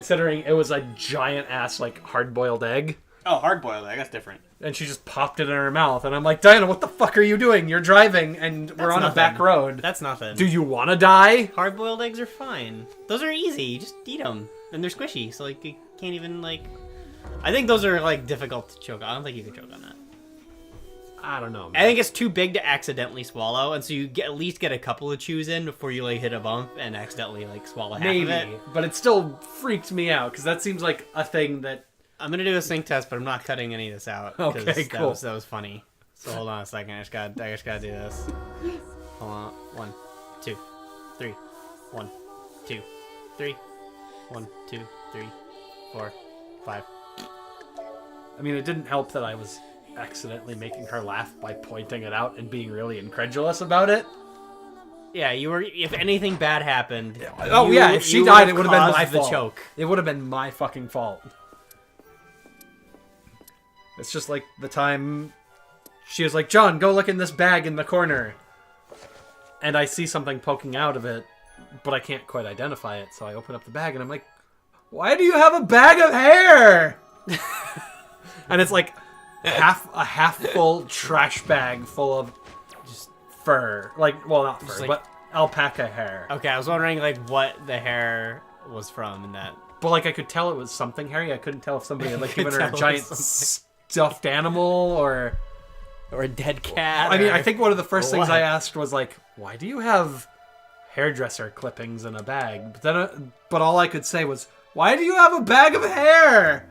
considering it was a giant ass like hard-boiled egg. Oh, hard-boiled egg. That's different. And she just popped it in her mouth, and I'm like, Diana, what the fuck are you doing? You're driving, and we're on a back road. That's nothing. Do you want to die? Hard-boiled eggs are fine. Those are easy. You just eat them, and they're squishy, so like you can't even like. I think those are like difficult to choke on. I don't think you can choke on that. I don't know, man. I think it's too big to accidentally swallow, and so you at least get a couple of chews in before you like hit a bump and accidentally like swallow half of it. But it still freaked me out because that seems like a thing that. I'm gonna do a sync test, but I'm not cutting any of this out. Okay, cool. That was funny. So hold on a second. I just gotta do this. Hold on. 1, 2, 3. 1, 2, 3. 1, 2, 3, 4, 5. I mean, it didn't help that I was accidentally making her laugh by pointing it out and being really incredulous about it. Yeah, you were. If anything bad happened, if she died, it would have been my fault. Choke. It would have been my fucking fault. It's just like the time she was like, John, go look in this bag in the corner. And I see something poking out of it, but I can't quite identify it. So I open up the bag and I'm like, why do you have a bag of hair? And it's like a half full trash bag full of just fur. Like, well, not fur, but alpaca hair. Okay, I was wondering like what the hair was from in that. But like I could tell it was something hairy. I couldn't tell if somebody had like given her a giant stuffed animal or a dead cat. I mean, I think one of the first things I asked was like, why do you have hairdresser clippings in a bag? But all I could say was, why do you have a bag of hair?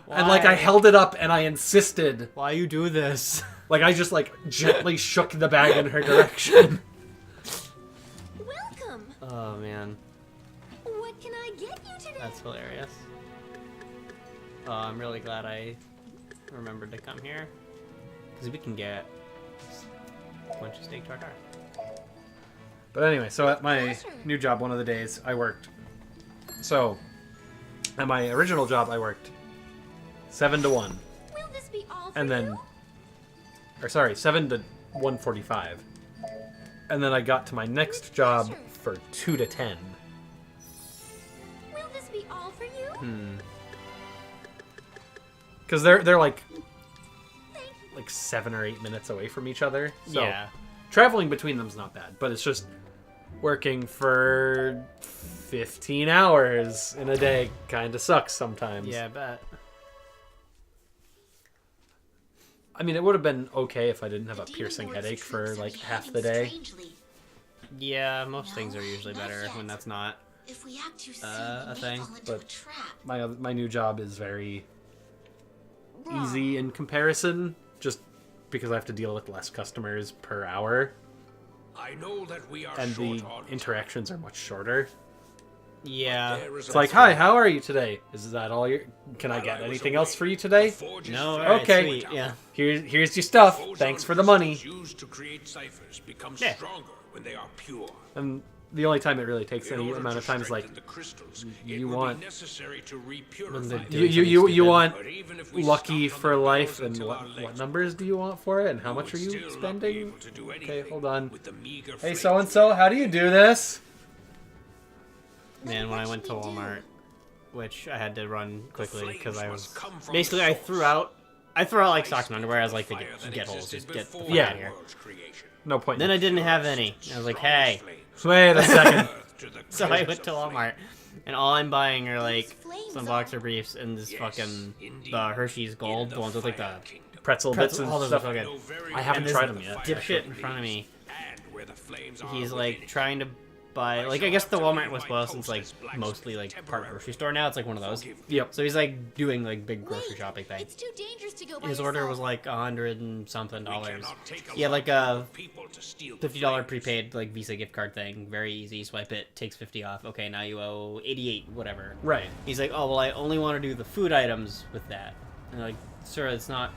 Why? And like I held it up and I insisted. Why you do this? Like I just like gently shook the bag in her direction. Welcome. Oh man. What can I get you today? That's hilarious. Oh, I'm really glad I remembered to come here. Because we can get a bunch of steak tartare. But anyway, so at my new job, one of the days, I worked. So, at my original job, I worked 7 to 1. Will this be all for and then, or sorry, 7 to 1:45. And then I got to my next job for 2 to 10. Will this be all for you? Because they're like 7 or 8 minutes away from each other. So yeah. Traveling between them's not bad, but it's just working for 15 hours in a day kind of sucks sometimes. Yeah, I bet. I mean, it would have been okay if I didn't have a piercing headache for like half the day. Yeah, most things are usually better when that's not a thing. But my new job is very easy in comparison, just because I have to deal with less customers per hour. I know that we are and the interactions are much shorter. Yeah. It's like, hi, how are you today? Is that all your... Can I get anything else for you today? No, okay. Sweet. Yeah. Here's your stuff. Thanks for the money. Used to create ciphers become Yeah. stronger when they are pure. And the only time it really takes any amount of time is like, you want... You want lucky for life, and what numbers do you want for it, and how much are you spending? Okay, hold on. Hey, so-and-so, how do you do this? Man, when I went to Walmart, which I had to run quickly because I was basically I threw out like socks and underwear. I was like, get holes, just get the fuck out of here. No point. Then I didn't have any. I was like, hey, wait a second. So I went to Walmart, and all I'm buying are like some boxer briefs and this fucking the Hershey's Gold, the ones with like the pretzel bits and all those stuff. are good. I haven't tried them yet. Dipshit in front of me. He's like trying to buy, like, I guess the Walmart was Wisconsin's like mostly like part grocery store now. It's like one of those. Yep. So he's like doing like big grocery shopping thing. It's too dangerous to go by His order yourself. was like $100 and something. He had like a $50 prepaid like Visa gift card thing. Very easy. Swipe it, takes 50 off. Okay, now you owe 88, whatever. Right. He's like, oh well, I only want to do the food items with that. And I'm like, sir, it's not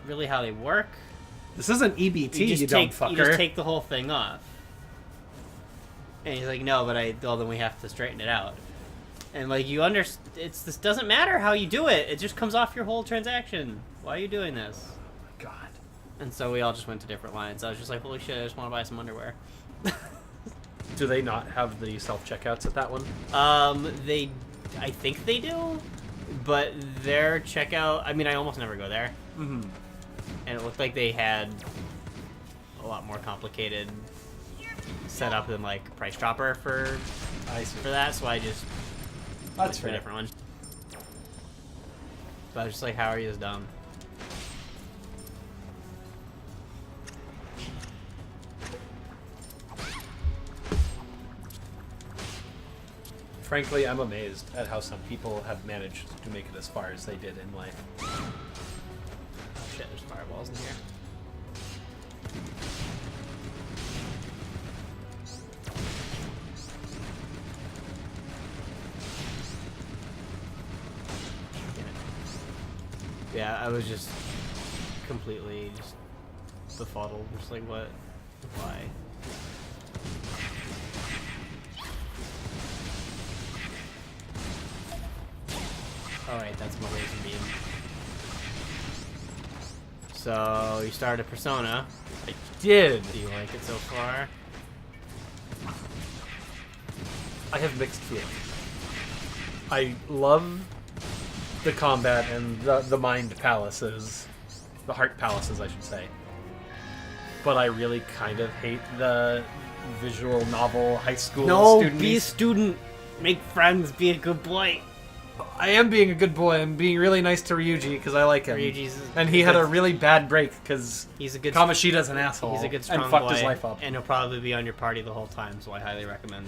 really how they work. This isn't EBT, you dumb fucker. You just take the whole thing off. And he's like, no, but well, then we have to straighten it out. And like, this doesn't matter how you do it. It just comes off your whole transaction. Why are you doing this? God. And so we all just went to different lines. I was just like, holy shit, I just want to buy some underwear. Do they not have the self-checkouts at that one? They I think they do, but their checkout, I mean, I almost never go there. Mm-hmm. And it looked like they had a lot more complicated setup than like Price Dropper for that, so I just That's for a fair. different one. But I was just like, how are you this dumb? Frankly, I'm amazed at how some people have managed to make it as far as they did in life. Oh shit, there's fireballs in here. Yeah, I was just completely just befuddled. Just like, what? Why? Alright, that's my laser beam. So, you started Persona. I did. Do you like it so far? I have mixed feelings. I love the combat and the mind palaces, the heart palaces, I should say. But I really kind of hate the visual novel high school student. Be a student. Make friends. Be a good boy. I am being a good boy. I'm being really nice to Ryuji because I like him. And he had a really bad break because he's a good Kamoshida's an asshole. He's a good strong and fucked boy, his life up. and he'll probably be on your party the whole time. So I highly recommend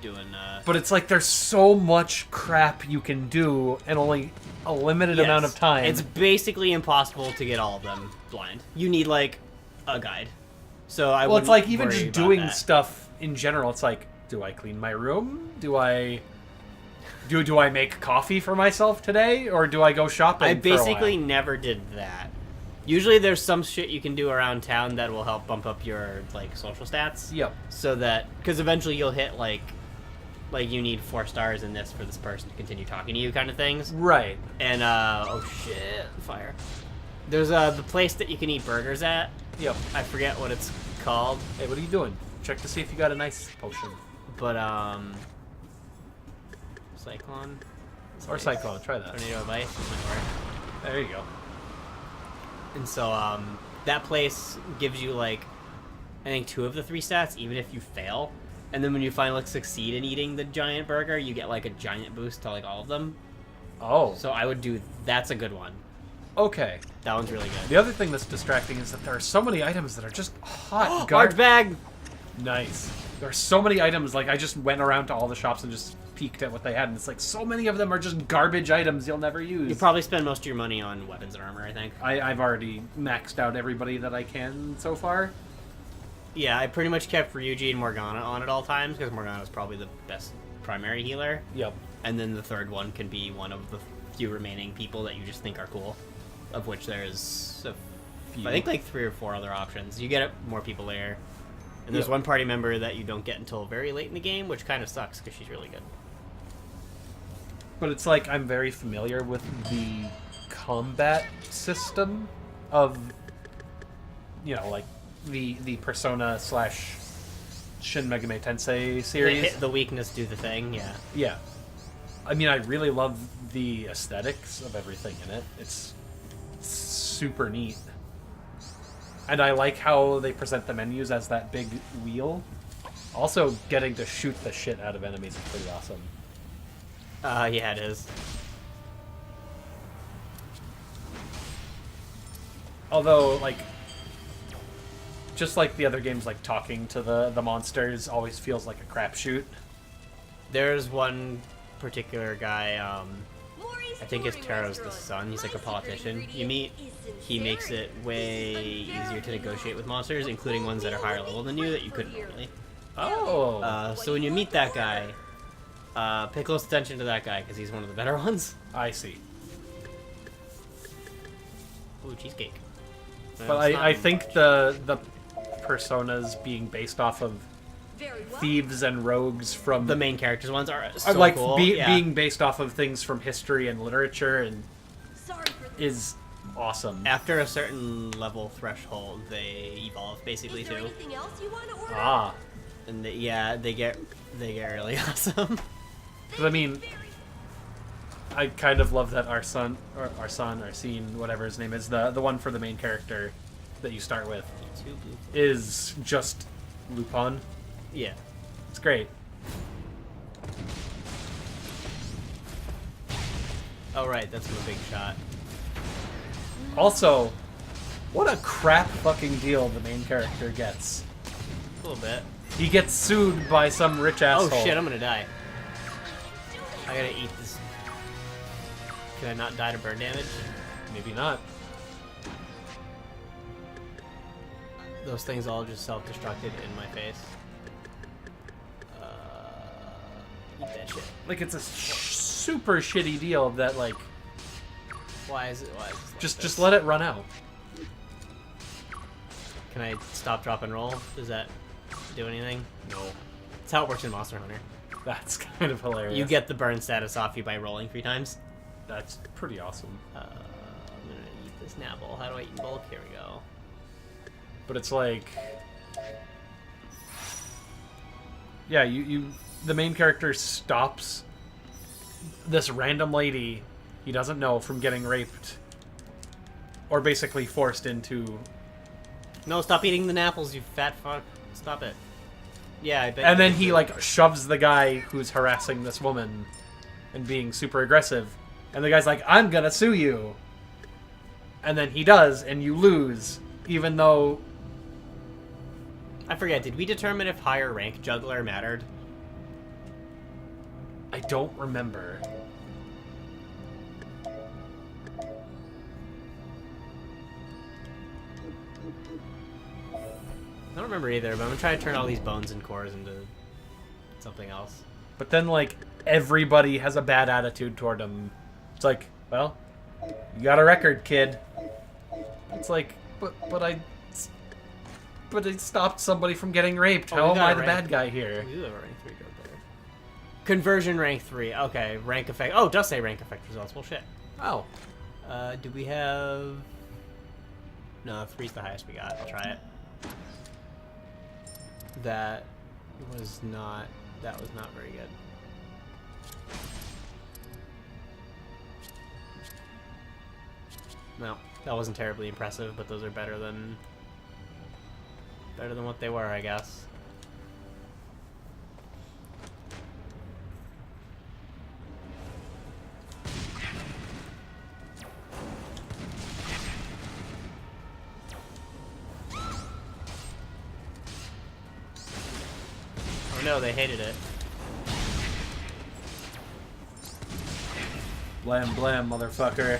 doing. But it's like there's so much crap you can do in only a limited amount of time. It's basically impossible to get all of them blind. You need like a guide. So I well, it's like even worry just about doing that. stuff in general. It's like, do I clean my room? Do I make coffee for myself today, or do I go shopping? I basically for a while? never did that. Usually, there's some shit you can do around town that will help bump up your like social stats. Yep. So that because eventually you'll hit like you need 4 stars in this for this person to continue talking to you, kind of things. Right. And oh shit, fire. There's the place that you can eat burgers at. Yep. I forget what it's called, Hey, what are you doing? Check to see if you got a nice potion. but Cyclone. Or Cyclone, try that. Tornado of Ice might work. There you go. And so that place gives you like I think 2 of the 3 stats, even if you fail. And then when you finally succeed in eating the giant burger, you get like a giant boost to like all of them. Oh. So I would do that's a good one. Okay. That one's really good. The other thing that's distracting is that there are so many items that are just hot Large bag. Nice. There are so many items, like I just went around to all the shops and just peeked at what they had, and it's like so many of them are just garbage items you'll never use. You probably spend most of your money on weapons and armor, I think. I've already maxed out everybody that I can so far. Yeah, I pretty much kept Ryuji and Morgana on at all times, because Morgana is probably the best primary healer. Yep. And then the third one can be one of the few remaining people that you just think are cool, of which there's I think like 3 or 4 other options. You get more people later. And there's one party member that you don't get until very late in the game, which kind of sucks because she's really good. But it's like I'm very familiar with the combat system of, you know, like the Persona / Shin Megami Tensei series. The weakness do the thing, yeah. Yeah. I mean, I really love the aesthetics of everything in it. It's super neat. And I like how they present the menus as that big wheel. Also, getting to shoot the shit out of enemies is pretty awesome. Yeah, it is. Although, like, just like the other games, like talking to the monsters always feels like a crapshoot. There's one particular guy, I think it's Taro's the son. He's like a politician you meet. He makes it way easier to negotiate with monsters, including ones that are higher level than you that you couldn't normally. Oh. So when you meet that guy, pay close attention to that guy because he's one of the better ones. I see. Ooh, cheesecake. But I think the personas being based off of thieves and rogues from the main characters ones are so like cool. being based off of things from history and literature and Sorry for is awesome. After a certain level threshold, they evolve basically Is there too. anything else you want to order? Ah. And they get really awesome. 'Cause I mean, I kind of love that our son, whatever his name is, the one for the main character that you start with, is just Lupin. Yeah. It's great. Oh, right, that's from a big shot. Also, what a crap fucking deal the main character gets. A little bit. He gets sued by some rich asshole. Oh shit, I'm gonna die. I gotta eat this. Can I not die to burn damage? Maybe not. Those things all just self-destructed in my face. Eat that shit. Like, it's a super shitty deal that, like... Why is it like Just let it run out. Can I stop, drop, and roll? Does that do anything? No. That's how it works in Monster Hunter. That's kind of hilarious. You get the burn status off you by rolling 3 times. That's pretty awesome. I'm gonna eat this Napple. How do I eat in bulk? Here we go. But it's like... Yeah, the main character stops this random lady he doesn't know from getting raped. Or basically forced into... No, stop eating the Napples, you fat fuck. Stop it. Yeah, I bet. And then he, like, shoves the guy who's harassing this woman and being super aggressive. And the guy's like, I'm gonna sue you. And then he does, and you lose. Even though... I forget, did we determine if higher rank juggler mattered? I don't remember. I don't remember either, but I'm gonna try to turn all these bones and cores into something else. But then, like, everybody has a bad attitude toward him. It's like, well, you got a record, kid. It's like, but I stopped somebody from getting raped. Oh, How we am got I a the rank. bad guy here? We do have a rank 3 juggler. Conversion rank 3. Okay, rank effect. Oh, it does say rank effect results. Well, shit. Oh. Do we have... No, 3's the highest we got. I'll try it. That was not very good. No, that wasn't terribly impressive, but those are better than what they were, I guess. Oh no, they hated it. Blam blam, motherfucker.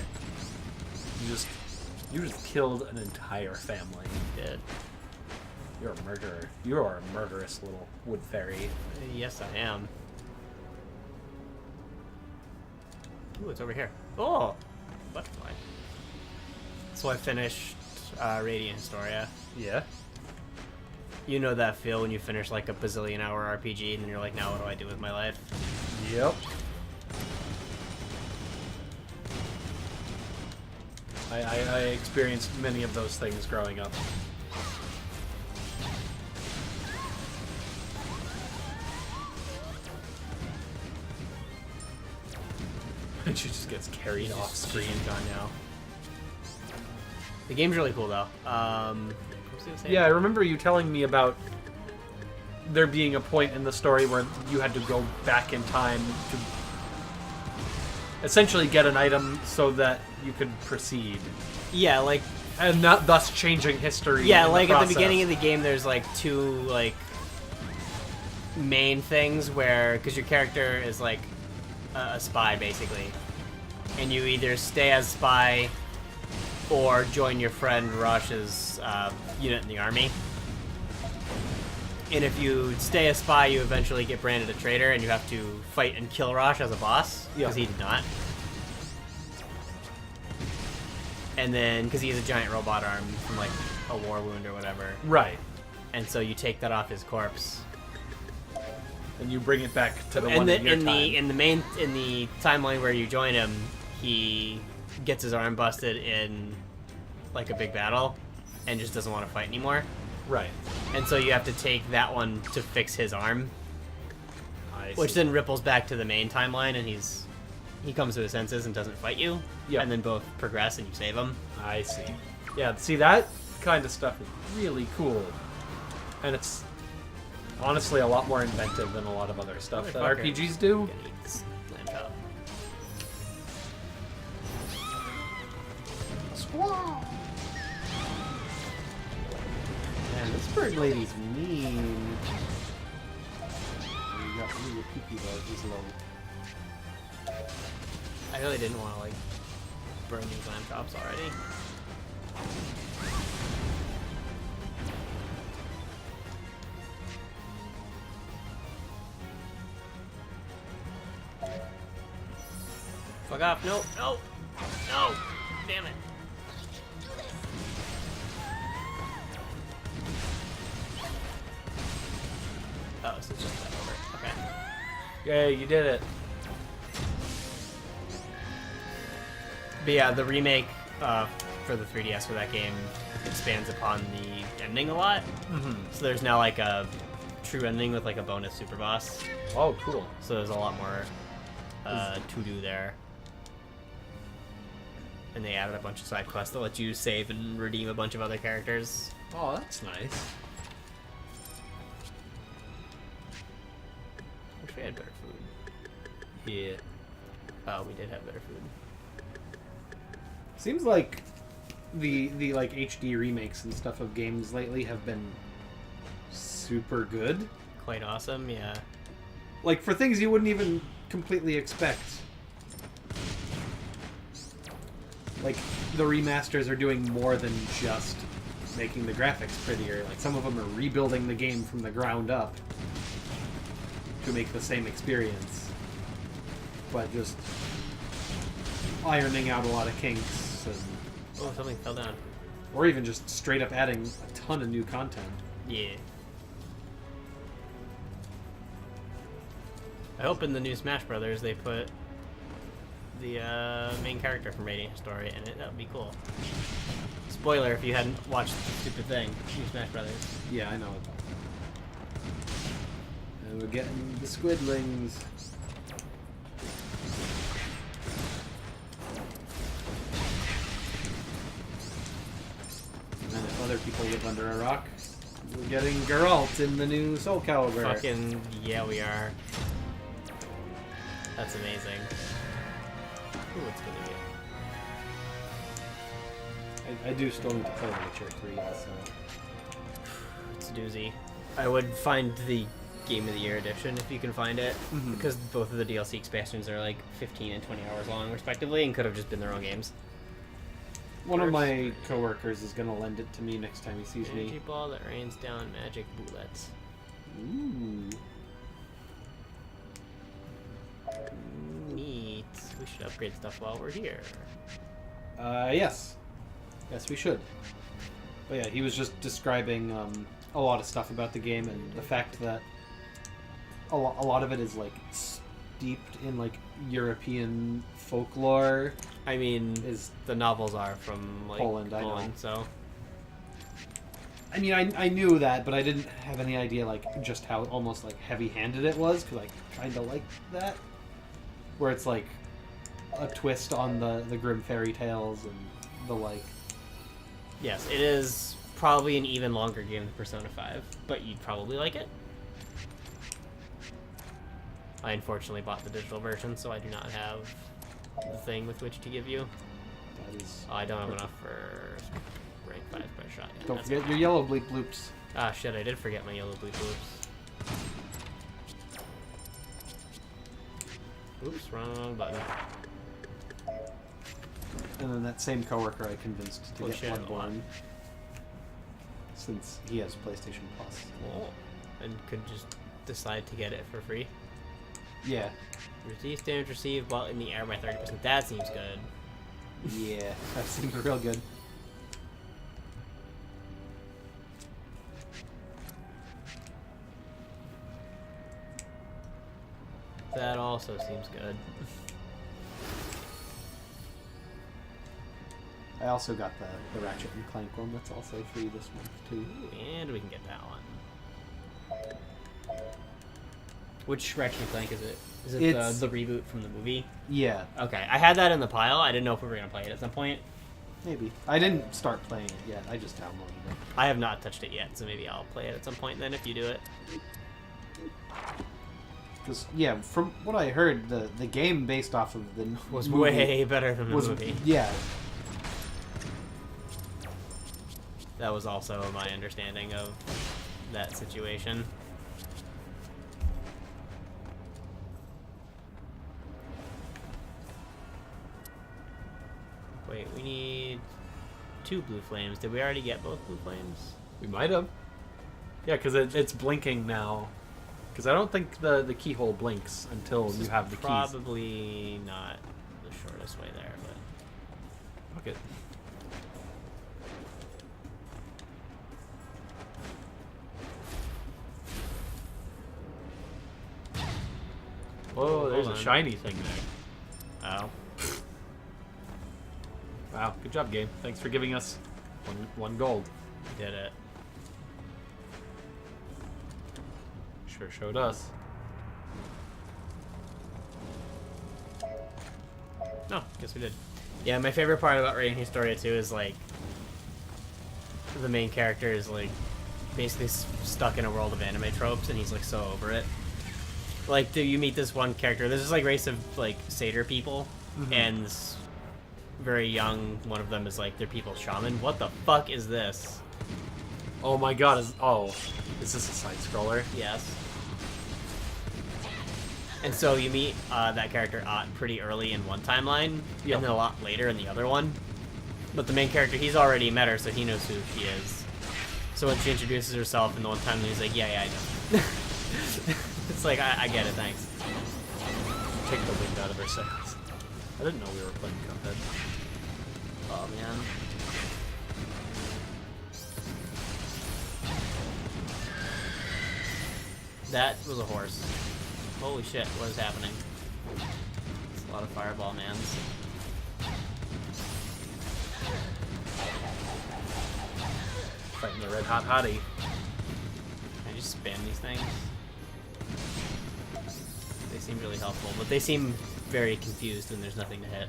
You just killed an entire family. You did. You're a murderer. You are a murderous little wood fairy. Yes, I am. Ooh, it's over here. Oh! Butterfly. So I finished Radiant Historia. Yeah. You know that feel when you finish like a bazillion hour RPG and then you're like, now what do I do with my life? Yep. I experienced many of those things growing up. And she just gets carried off screen. Gone now. The game's really cool though. What was I gonna say? Yeah, I remember you telling me about there being a point in the story where you had to go back in time to essentially get an item so that you could proceed. Yeah, like... And not thus changing history. Yeah, in like the at the process. beginning of the game there's like 2 like main things where... Because your character is like a spy basically. And you either stay as spy or join your friend Rush's unit in the army. And if you stay a spy, you eventually get branded a traitor, and you have to fight and kill Rosh as a boss, because he did not. And then, because he has a giant robot arm from, like, a war wound or whatever. Right. And so you take that off his corpse. And you bring it back to the And one in your time. in the timeline where you join him, he gets his arm busted in, like, a big battle, and just doesn't want to fight anymore. Right. And so you have to take that one to fix his arm. I Which see. then ripples back to the main timeline, and he's he comes to his senses and doesn't fight you. Yeah. And then both progress and you save him. I see. Yeah, see, that kind of stuff is really cool. And it's honestly a lot more inventive than a lot of other stuff that Motherfucker. RPGs do. I'm gonna eat this lamb chop. Man, this bird lady's mean. You got me with Piki though, he's low. I really didn't want to, like, burn these lamb chops already. Fuck off. No, no, no. Damn it. Oh, so it's just that over. Okay. Yay, you did it. But yeah, the remake for the 3DS for that game expands upon the ending a lot. Mm-hmm. So there's now like a true ending with like a bonus super boss. Oh, cool. So there's a lot more to do there. And they added a bunch of side quests that let you save and redeem a bunch of other characters. Oh, that's nice. Wish we had better food. Yeah. Oh, we did have better food. Seems like the like HD remakes and stuff of games lately have been super good. Quite awesome, yeah. Like for things you wouldn't even completely expect. Like the remasters are doing more than just making the graphics prettier. Like some of them are rebuilding the game from the ground up to make the same experience, but just ironing out a lot of kinks, and, Oh, something fell down. or even just straight up adding a ton of new content. Yeah. I hope in the new Smash Brothers they put the main character from Radiant Story in it. That would be cool. Spoiler if you hadn't watched the stupid thing, new Smash Brothers. Yeah, I know it. And we're getting the squidlings. And if other people live under a rock, we're getting Geralt in the new Soul Calibur. Fucking yeah, we are. That's amazing. Ooh, it's gonna get. I do still need to play Witcher 3, so... It's a doozy. I would find the Game of the Year edition if you can find it, Mhm. because both of the DLC expansions are like 15 and 20 hours long, respectively, and could have just been their own games. One of my coworkers is gonna lend it to me next time he sees Energy me. ball that rains down magic bullets. Ooh. Neat. We should upgrade stuff while we're here. Yes. Yes, we should. But yeah, he was just describing a lot of stuff about the game and the fact that a lot of it is like steeped in like European folklore. I mean, Is the novels are from like Poland, I know. so I mean, I knew that, but I didn't have any idea like just how almost like heavy-handed it was, because I kind of like that, where it's like a twist on the grim fairy tales and the like. yes, it is probably an even longer game than Persona 5, but you'd probably like it. I unfortunately bought the digital version, so I do not have the thing with which to give you. That is. Oh, I don't have enough for rank 5 by shotgun. Don't That's forget fine. your yellow bleep bloops. Ah, shit, I did forget my yellow bleep bloops. Oops, wrong button. And then that same coworker I convinced to Oh, get shit, I'm Bloodborne, since he has PlayStation Plus. Oh, and could just decide to get it for free. Yeah. Receive damage received while in the air by 30%. That seems good. Yeah, that seems real good. That also seems good. I also got the Ratchet and Clank one that's also free this month too. And we can get that one. Which Ratchet and Clank is it? Is it It's- the reboot from the movie? Yeah, Okay, I had that in the pile. I didn't know if we were gonna play it at some point. maybe. I didn't start playing it yet. I just downloaded it. I have not touched it yet, so maybe I'll play it at some point then if you do it. Because yeah, from what I heard, the game based off of the Was movie way better than the was movie. yeah. That was also my understanding of that situation. Wait, we need 2 blue flames. Did we already get both blue flames? We might have. Yeah, because it's blinking now. Because I don't think the keyhole blinks until This you is have the keys. probably not the shortest way there, but Okay. Whoa, there's Hold a on. shiny thing there. oh, Wow, good job, game. Thanks for giving us one gold. we did it. Sure showed us. No, guess we did. Yeah, my favorite part about reading Historia 2 is like the main character is like basically stuck in a world of anime tropes, and he's like so over it. Like, you meet this one character. There's this like race of like satyr people, and this very young one of them is like their people's shaman. What the fuck is this? Oh my god, is this a side scroller? Yes. And so you meet that character pretty early in one timeline, Yep. and then a lot later in the other one. But the main character, he's already met her, so he knows who she is. So when she introduces herself in the one timeline, he's like, yeah, I know. It's like, I get it, thanks. Take the wind out of their sails. I didn't know we were playing Cuphead. Oh, man. That was a horse. Holy shit, what is happening? It's a lot of fireball mans. Fighting the red hot hottie. Can I just spam these things? They seem really helpful, but they seem very confused when there's nothing to hit.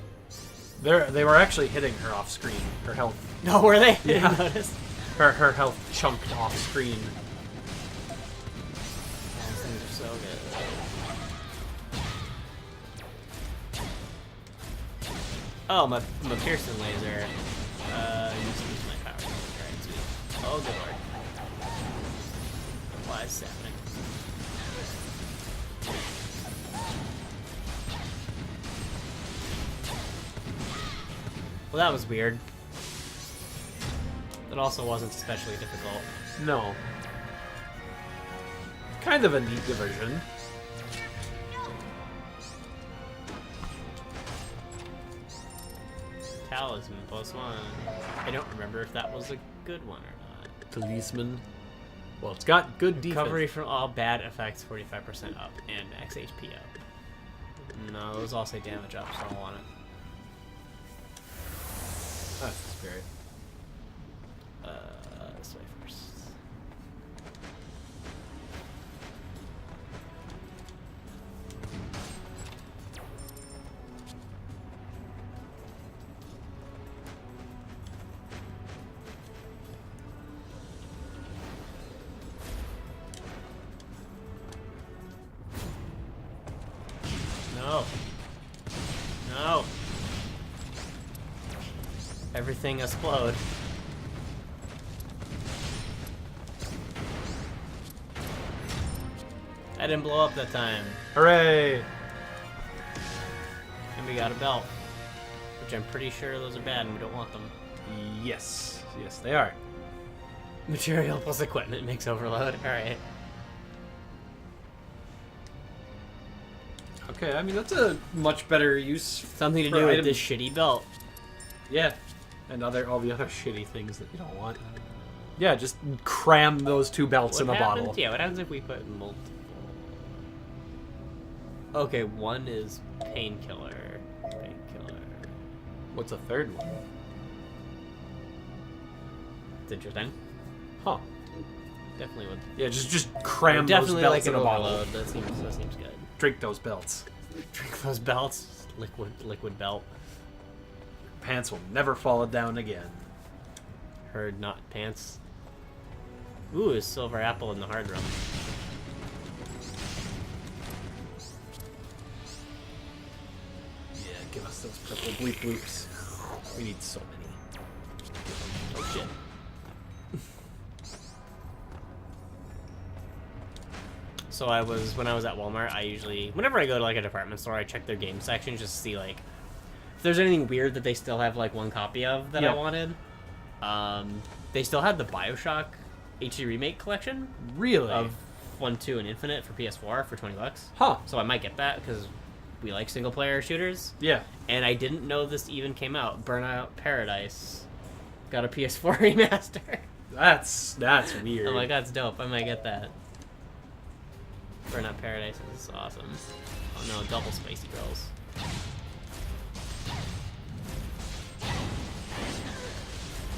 They were actually hitting her off screen. Her health. No, were they? I Yeah. didn't notice. Her health chunked off screen. These things are so good. Oh, my Pearson laser. Use my power. Alright, sweet. Oh, good lord. Why is this happening? Well, that was weird. That also wasn't especially difficult. No. Kind of a neat diversion. Talisman +1. I don't remember if that was a good one or not. Policeman. Well, it's got good defense. Recovery from all bad effects 45% up and max HP up. No, those all say damage up, so I don't want it. That's the spirit. This way first. No. No. Everything explode. I didn't blow up that time. Hooray! And we got a belt. Which I'm pretty sure those are bad and we don't want them. Yes. Yes, they are. Material plus equipment makes overload. Alright. Okay, I mean, that's a much better use. Something to for do with items. this shitty belt. Yeah. And all the other shitty things that you don't want. Yeah, just cram those two belts in a bottle. Yeah, what happens if we put multiple? Okay, one is painkiller. Painkiller. What's a third one? It's interesting. Huh. Definitely would. Yeah, just cram those Definitely belts like in an a bottle. overload. That seems good. Drink those belts. Drink those belts. Liquid belt. Pants will never fall down again. Heard not pants. Ooh, a silver apple in the hard room. Yeah, give us those purple bleep bloops. We need so many. Oh shit. So when I was at Walmart, I usually, whenever I go to like a department store, I check their game section just to see like if there's anything weird that they still have like one copy of that I wanted. They still had the BioShock HD Remake collection Really? of 1, 2, and Infinite for PS4 for $20. Huh. So I might get that because we like single player shooters. Yeah. And I didn't know this even came out. Burnout Paradise got a PS4 remaster. That's weird. I'm like, that's dope. I might get that. Burnout Paradise is awesome. Oh no, double spicy girls.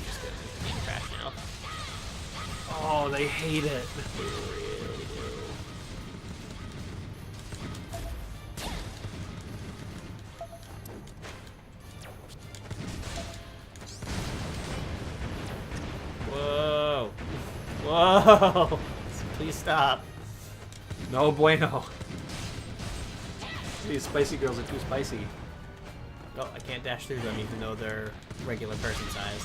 Just gonna make the game crash now. Oh, they hate it. They really do. Whoa! Whoa! Please stop. No bueno. These spicy girls are too spicy. Oh, I can't dash through them even though they're regular person size.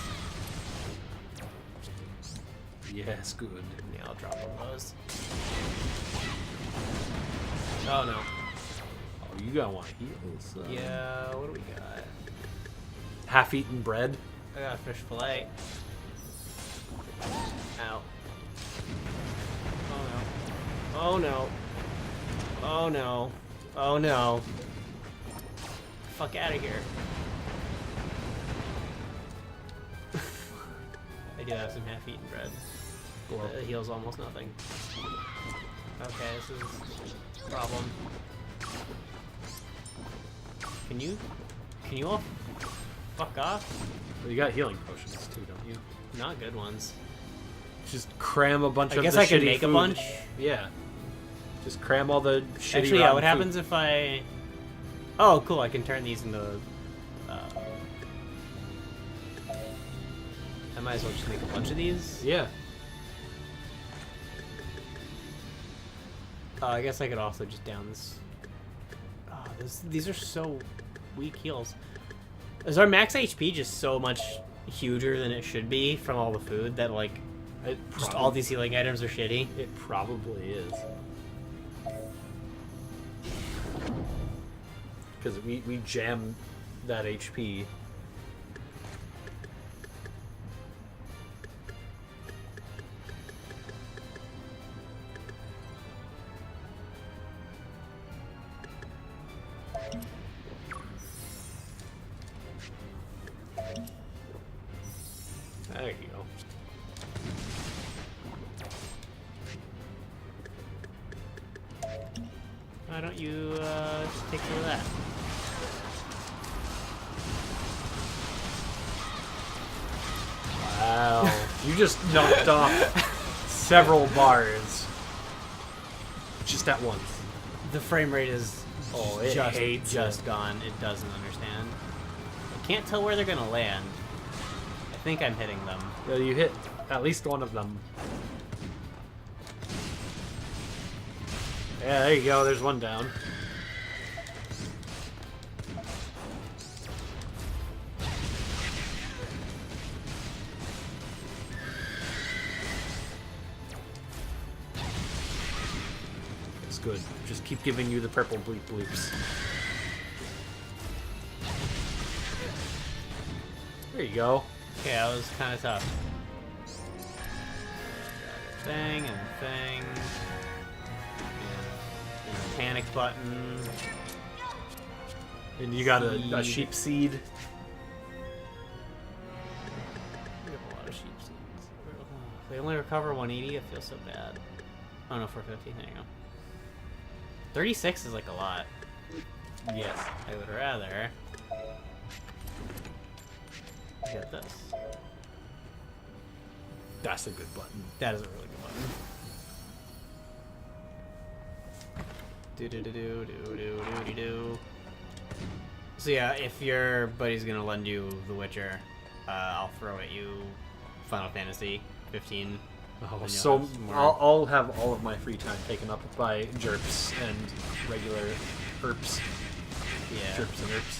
Yes, good. Yeah, I'll drop one of those. Oh no. Oh, you gotta want heals. Yeah, what do we got? Half-eaten bread. I got a fish fillet. Ow. Oh no. Oh no. Oh no. Fuck out of here. I do have some half-eaten bread. It heals almost nothing. Okay, this is a problem. Can you all fuck off? Well, you got healing potions too, don't you? Not good ones. Just cram a bunch I of guess the I could shitty make food. a bunch. Yeah. Just cram all the shitty Actually, yeah, rotten what happens food. if I... Oh, cool, I can turn these into... I might as well just make a bunch of these. Yeah. I guess I could also just down this... Oh, these are so weak heals. Is our max HP just so much huger than it should be from all the food that, like, just all these healing items are shitty? It probably is. Because we jam that HP. There you go. Why don't you just take care of that? Wow. You just knocked off several bars. Just at once. The frame rate is it just hates it. gone. It doesn't understand. I can't tell where they're gonna land. I think I'm hitting them. Yeah, you hit at least one of them. Yeah, there you go. There's one down. It's good. Just keep giving you the purple bleep bloops. There you go. Okay, that was kind of tough. Thing and thing. And a panic button. And you got a sheep seed. We have a lot of sheep seeds. They only recover 180. It feels so bad. Oh no, 450. There you go. 36 is like a lot. Yes. I would rather get this. That's a good button. That is a really good button. So yeah, if your buddy's gonna lend you The Witcher, I'll throw at you Final Fantasy 15. Oh, so I'll have all of my free time taken up by jerps and regular herps. Yeah. Jerps and herps.